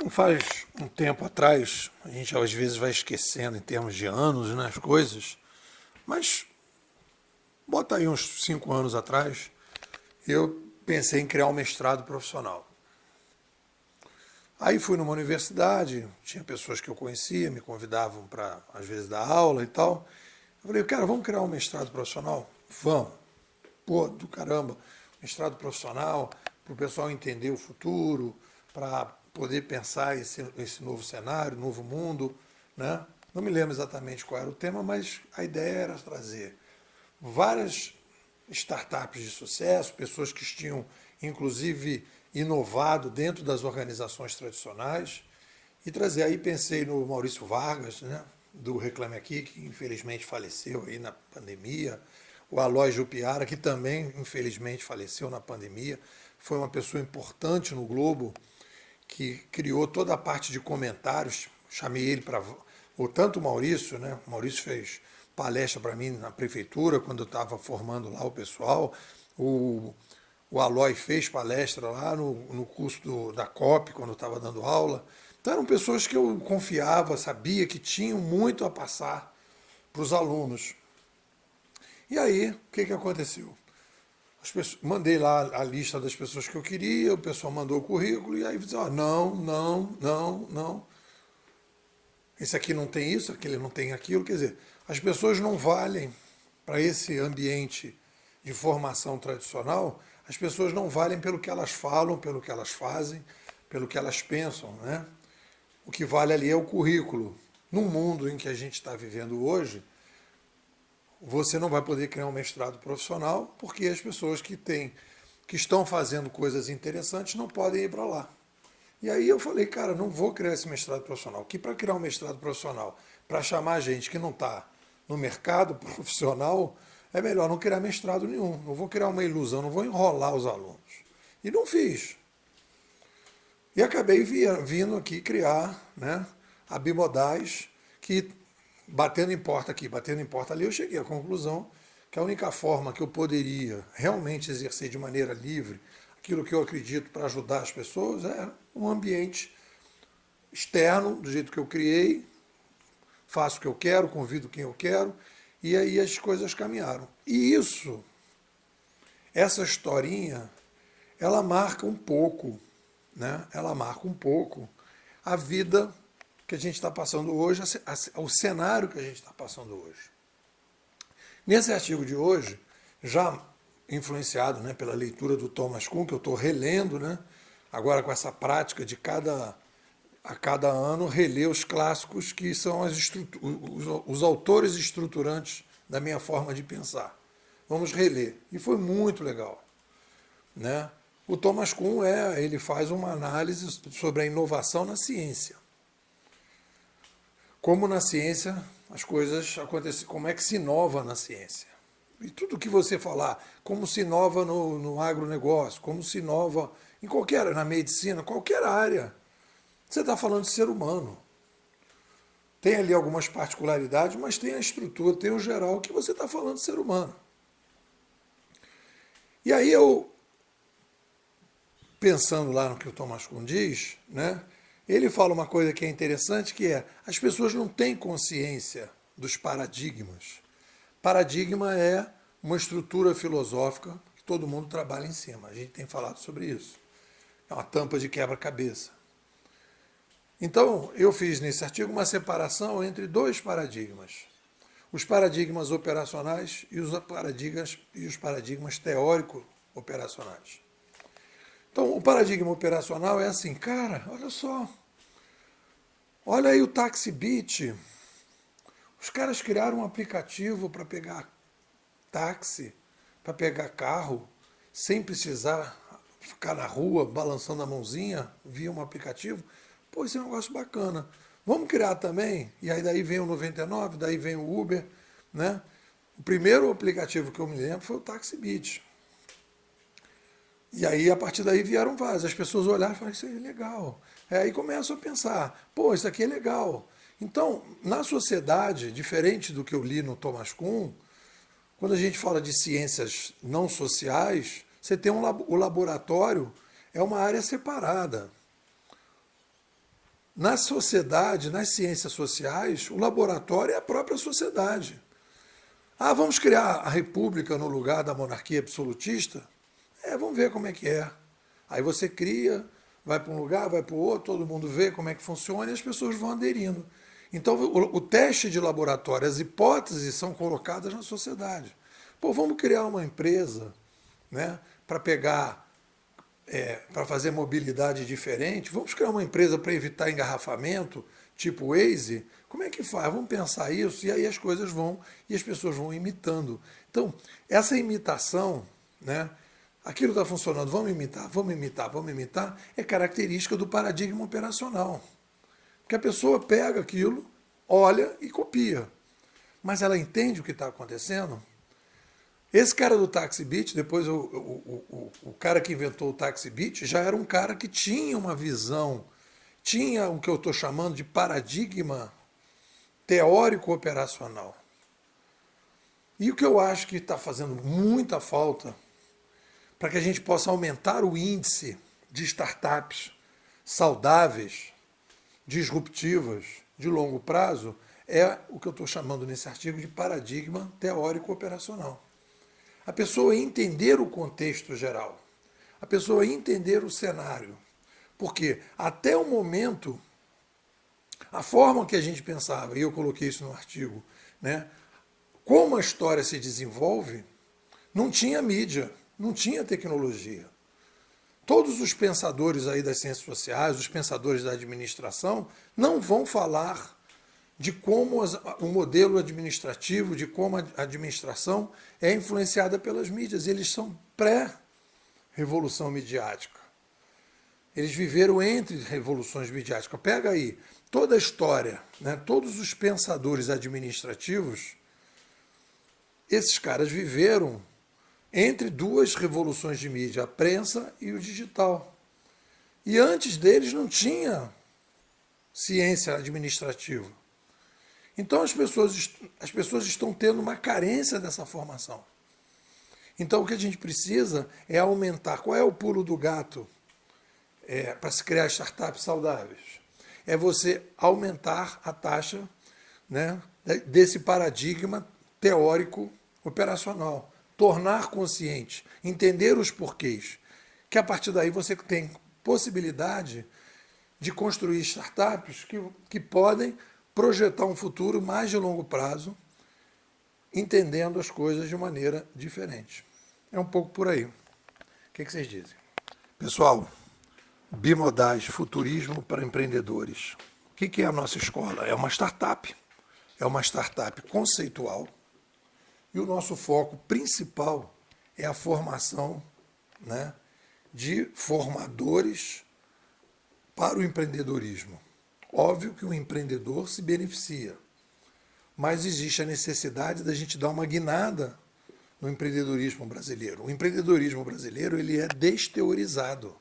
Faz um tempo atrás, a gente às vezes vai esquecendo em termos de anos, né, as coisas, mas bota aí uns 5 anos atrás, eu pensei em criar um mestrado profissional. Aí fui numa universidade, tinha pessoas que eu conhecia, me convidavam para, às vezes, dar aula e tal. Eu falei, cara, vamos criar um mestrado profissional? Vamos. Pô, do caramba, mestrado profissional, para o pessoal entender o futuro, para poder pensar esse novo cenário, novo mundo, né? Não me lembro exatamente qual era o tema, mas a ideia era trazer várias startups de sucesso, pessoas que tinham, inclusive, inovado dentro das organizações tradicionais, e trazer. Aí pensei no Maurício Vargas, né, do Reclame Aqui, que infelizmente faleceu aí na pandemia, o Aloy Jupiara, que também infelizmente faleceu na pandemia, foi uma pessoa importante no Globo, que criou toda a parte de comentários, chamei ele para. Ou tanto o Maurício, né? O Maurício fez palestra para mim na prefeitura, quando eu estava formando lá o pessoal. O, o Aloy fez palestra lá no curso da COP, quando eu estava dando aula. Então eram pessoas que eu confiava, sabia que tinham muito a passar para os alunos. E aí, o que aconteceu? Mandei lá a lista das pessoas que eu queria, o pessoal mandou o currículo, e aí disse, ó, não, não, não, não. Esse aqui não tem isso, aquele não tem aquilo. Quer dizer, as pessoas não valem para esse ambiente de formação tradicional, as pessoas não valem pelo que elas falam, pelo que elas fazem, pelo que elas pensam, né? O que vale ali é o currículo. No mundo em que a gente está vivendo hoje, você não vai poder criar um mestrado profissional porque as pessoas que estão fazendo coisas interessantes não podem ir para lá. E aí eu falei, cara, não vou criar esse mestrado profissional. Que para criar um mestrado profissional, para chamar gente que não está no mercado profissional, é melhor não criar mestrado nenhum. Não vou criar uma ilusão, não vou enrolar os alunos. E não fiz. E acabei vindo aqui criar, né, a Bimodais, que batendo em porta aqui, batendo em porta ali, eu cheguei à conclusão que a única forma que eu poderia realmente exercer de maneira livre aquilo que eu acredito para ajudar as pessoas é um ambiente externo, do jeito que eu criei, faço o que eu quero, convido quem eu quero, e aí as coisas caminharam. E isso, essa historinha, ela marca um pouco, né? Ela marca um pouco a vida que a gente está passando hoje, o cenário que a gente está passando hoje. Nesse artigo de hoje, já influenciado, né, pela leitura do Thomas Kuhn, que eu estou relendo, né, agora com essa prática de a cada ano reler os clássicos que são os autores estruturantes da minha forma de pensar. Vamos reler. E foi muito legal, né? O Thomas Kuhn ele faz uma análise sobre a inovação na ciência. Como na ciência as coisas acontecem, como é que se inova na ciência. E tudo que você falar, como se inova no agronegócio, como se inova em na medicina, qualquer área. Você está falando de ser humano. Tem ali algumas particularidades, mas tem a estrutura, tem o geral, que você está falando de ser humano. E aí eu, pensando lá no que o Thomas Kuhn diz, né, ele fala uma coisa que é interessante, que é, as pessoas não têm consciência dos paradigmas. Paradigma é uma estrutura filosófica que todo mundo trabalha em cima. A gente tem falado sobre isso. É uma tampa de quebra-cabeça. Então, eu fiz nesse artigo uma separação entre dois paradigmas. Os paradigmas operacionais e os paradigmas teórico-operacionais. Então, o paradigma operacional é assim, cara, olha só. Olha aí o TaxiBit. Os caras criaram um aplicativo para pegar táxi, para pegar carro, sem precisar ficar na rua balançando a mãozinha via um aplicativo. Pô, isso é um negócio bacana. Vamos criar também? E aí daí vem o 99, daí vem o Uber, né? O primeiro aplicativo que eu me lembro foi o TaxiBit. E aí, a partir daí, vieram vários. As pessoas olharam e falaram, isso aí é legal. Aí começam a pensar, pô, isso aqui é legal. Então, na sociedade, diferente do que eu li no Thomas Kuhn, quando a gente fala de ciências não sociais, você tem o laboratório, é uma área separada. Na sociedade, nas ciências sociais, o laboratório é a própria sociedade. Ah, vamos criar a república no lugar da monarquia absolutista? Vamos ver como é que é. Aí você cria, vai para um lugar, vai para o outro, todo mundo vê como é que funciona e as pessoas vão aderindo. Então, o teste de laboratório, as hipóteses são colocadas na sociedade. Pô, vamos criar uma empresa, né, para pegar, para fazer mobilidade diferente, vamos criar uma empresa para evitar engarrafamento, tipo Waze. Como é que faz? Vamos pensar isso, e aí as coisas vão, e as pessoas vão imitando. Então, essa imitação, né, aquilo está funcionando, vamos imitar, vamos imitar, vamos imitar, é característica do paradigma operacional. Porque a pessoa pega aquilo, olha e copia. Mas ela entende o que está acontecendo? Esse cara do Taxi Beat, depois o cara que inventou o Taxi Beat, já era um cara que tinha uma visão, tinha o que eu estou chamando de paradigma teórico operacional. E o que eu acho que está fazendo muita falta para que a gente possa aumentar o índice de startups saudáveis, disruptivas, de longo prazo, é o que eu estou chamando nesse artigo de paradigma teórico operacional. A pessoa entender o contexto geral, a pessoa entender o cenário. Porque até o momento, a forma que a gente pensava, e eu coloquei isso no artigo, né, como a história se desenvolve, não tinha mídia, não tinha tecnologia. Todos os pensadores aí das ciências sociais, os pensadores da administração, não vão falar de como o modelo administrativo, de como a administração é influenciada pelas mídias. Eles são pré-revolução midiática. Eles viveram entre revoluções midiáticas. Pega aí toda a história, né, todos os pensadores administrativos, esses caras viveram entre duas revoluções de mídia, a prensa e o digital. E antes deles não tinha ciência administrativa. Então as pessoas estão tendo uma carência dessa formação. Então o que a gente precisa é aumentar. Qual é o pulo do gato para se criar startups saudáveis? É você aumentar a taxa, né, desse paradigma teórico operacional. Tornar consciente, entender os porquês, que a partir daí você tem possibilidade de construir startups que podem projetar um futuro mais de longo prazo, entendendo as coisas de maneira diferente. É um pouco por aí. O que vocês dizem? Pessoal, Bimodais, futurismo para empreendedores. O que é a nossa escola? É uma startup conceitual, e o nosso foco principal é a formação, né, de formadores para o empreendedorismo. Óbvio que o empreendedor se beneficia, mas existe a necessidade da gente dar uma guinada no empreendedorismo brasileiro. O empreendedorismo brasileiro ele é desteorizado.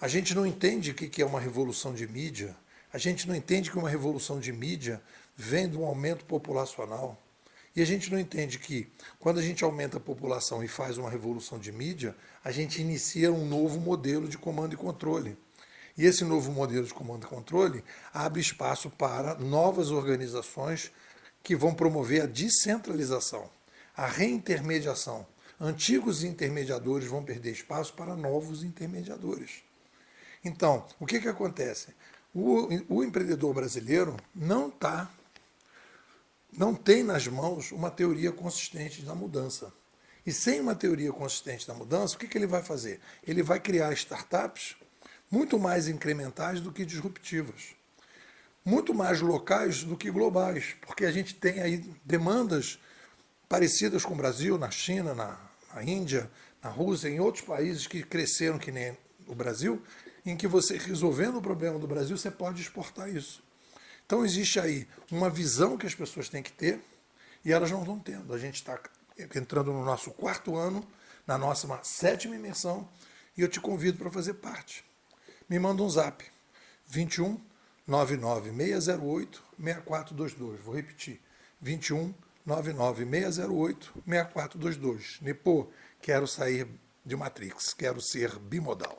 A gente não entende o que é uma revolução de mídia, a gente não entende que uma revolução de mídia vem de um aumento populacional. E a gente não entende que, quando a gente aumenta a população e faz uma revolução de mídia, a gente inicia um novo modelo de comando e controle. E esse novo modelo de comando e controle abre espaço para novas organizações que vão promover a descentralização, a reintermediação. Antigos intermediadores vão perder espaço para novos intermediadores. Então, o que acontece? O empreendedor brasileiro não tem nas mãos uma teoria consistente da mudança. E sem uma teoria consistente da mudança, o que ele vai fazer? Ele vai criar startups muito mais incrementais do que disruptivas, muito mais locais do que globais, porque a gente tem aí demandas parecidas com o Brasil, na China, na Índia, na Rússia, em outros países que cresceram que nem o Brasil, em que você, resolvendo o problema do Brasil, você pode exportar isso. Então existe aí uma visão que as pessoas têm que ter e elas não estão tendo. A gente está entrando no nosso 4º ano, na nossa 7ª imersão, e eu te convido para fazer parte. Me manda um zap, 21 99 608 6422. Vou repetir, 21 99 608 6422. Nepô, quero sair de Matrix, quero ser bimodal.